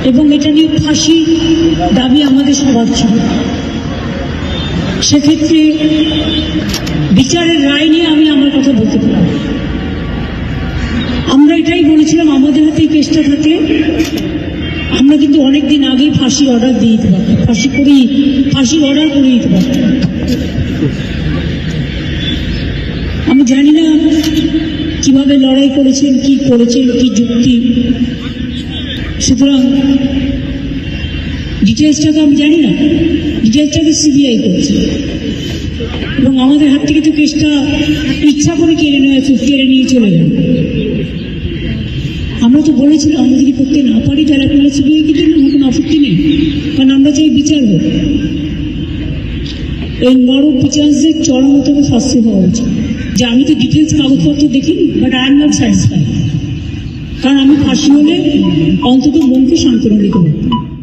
এবং এটা নিয়ে ফাঁসি দাবি আমাদের সবার ছিল। সেক্ষেত্রে বিচারের রায় নিয়ে আমি আমার কথা বলতে পারি। আমরা এটাই বলেছিলাম, আমাদের হাতে এই কেসটা থাকলে আমরা কিন্তু অনেকদিন আগেই ফাঁসির অর্ডার দিয়ে দিতে পারতাম, ফাঁসির অর্ডার করে দিতে পারতাম। আমি জানি না কিভাবে লড়াই করেছেন, কি করেছেন, কি যুক্তি, সুতরাং ডিটেলসটাকে আমি জানি না। ডিটেলসটাকে সিবিআই করেছে এবং আমাদের হাত থেকে তো কেসটা ইচ্ছা করে কেড়ে নিয়ে চলে গেল। আমরা তো বলেছিলাম আমরা যদি করতে না পারি তাহলে আপনারা সিবিআইকে জন্য আমার কোনো আপত্তি নেই, কারণ আমরা চাই বিচার হোক। এই নরক বিচারদের চরমতম শাস্তি হওয়া উচিত। যে আমি তো ডিটেলস কাগজপত্র দেখিনি, but I am not satisfied, কারণ আমি ফাঁসি হলে অন্তত মনকে সান্ত্বনা দিতে পারতাম।